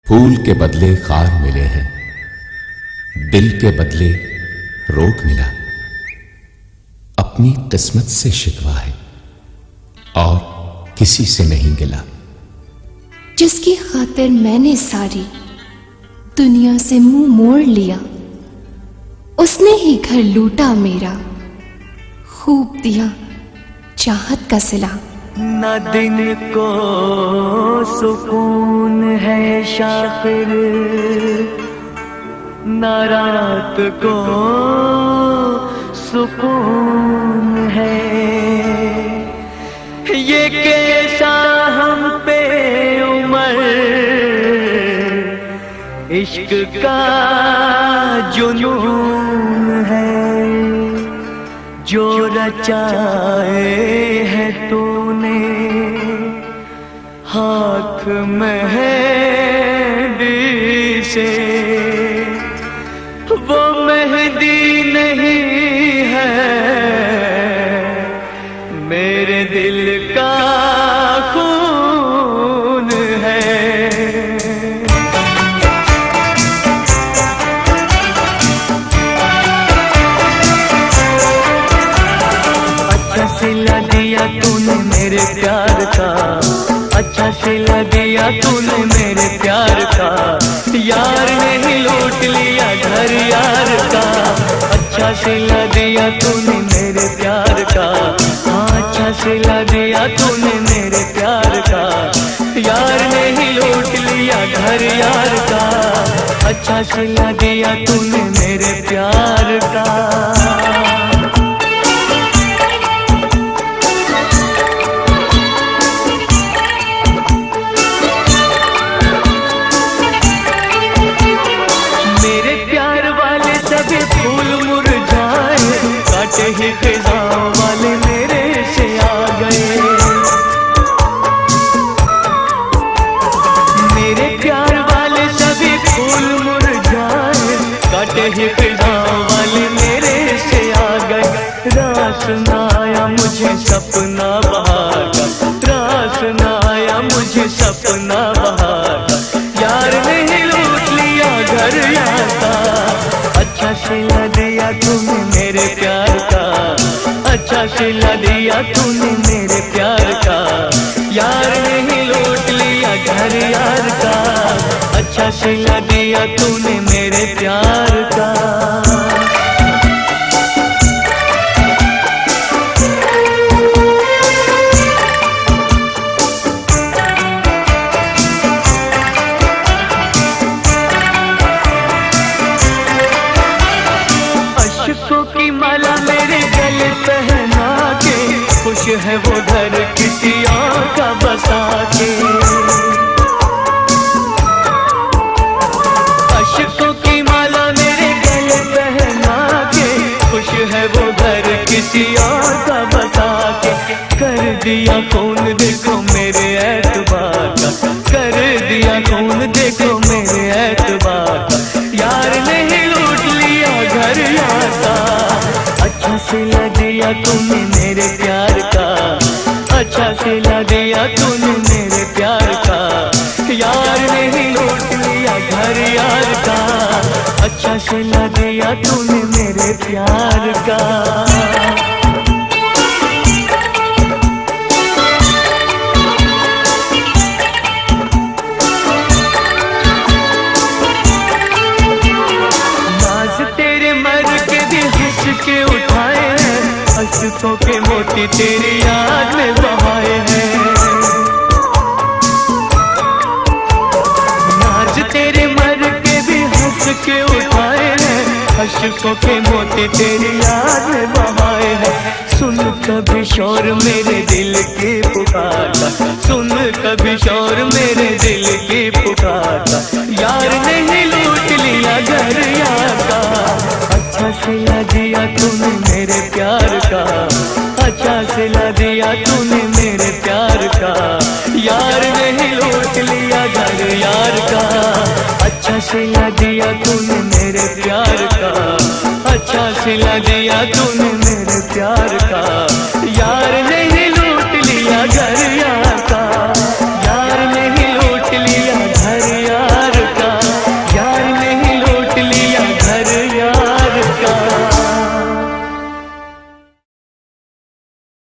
फूल के बदले खार मिले हैं, दिल के बदले रोग मिला। अपनी किस्मत से शिकवा है और किसी से नहीं गिला। जिसकी खातिर मैंने सारी दुनिया से मुंह मोड़ लिया, उसने ही घर लूटा मेरा, खूब दिया चाहत का सिला। न दिन को सुकून है शाकिर, न रात को सुकून है। ये कैसा हम पे उम्र इश्क का जुनून है, जो रचाए है तूने हाथ मेहंदी से। वो मेहंदी नहीं है मेरे दिल का खून है। अच्छा सिला दिया तूने मेरे प्यार का, अच्छा सिला दिया तूने मेरे प्यार का। यार ने ही लूट लिया घर यार का। अच्छा सिला दिया तूने मेरे प्यार का, हाँ अच्छा सिला दिया तूने मेरे प्यार का। यार ने ही लूट लिया घर यार का। अच्छा सिला दिया तूने मेरे प्यार का। काटे ही खिज़ां वाले मेरे से आ गए। मेरे प्यार वाले सभी फूल मुरझाए, काटे ही खिज़ां वाले मेरे से आ गए। रास न आया मुझे सपना बहार का, रास न आया मुझे सपना बहार का। यार ने ही लूट लिया घर यार का। अच्छा सिला दिया तूने मेरे प्यार का, अच्छा सिला दिया तूने मेरे प्यार का। यार ने ही लूट लिया घर यार का। अच्छा सिला दिया तूने मेरे प्यार का। की माला मेरे गले पहना के, खुश है वो घर किसी और का बसा के। अशकों की माला मेरे गले पहना के, खुश है वो घर किसी और का बसा के। कर दिया खून देखो मेरे एतबार का, कर दिया खून देखो मेरे एतबार का। यार ने ही लूट लिया घर यार का। अच्छा सिला दिया तूने मेरे प्यार का, अच्छा सिला दिया तूने मेरे प्यार का। यार ने ही लूट लिया घर यार का। अच्छा सिला दिया तूने मेरे प्यार का। के उठाए हैं, अशकों के मोती तेरी याद में बहाए हैं। नाज तेरे मर के भी हंस के उठाए हैं, अशकों के मोती तेरी याद में बहाए हैं। सुन कभी शोर मेरे दिल की पुकार का, सुन कभी शोर मेरे दिल की पुकार का। यार ने ही लूट लिया घर यार का। अच्छा सिला दिया तूने मेरे प्यार का, अच्छा सिला दिया तूने मेरे प्यार का। यार ने ही लूट लिया घर यार का। अच्छा सिला दिया तूने मेरे प्यार का, अच्छा सिला दिया तूने मेरे प्यार का।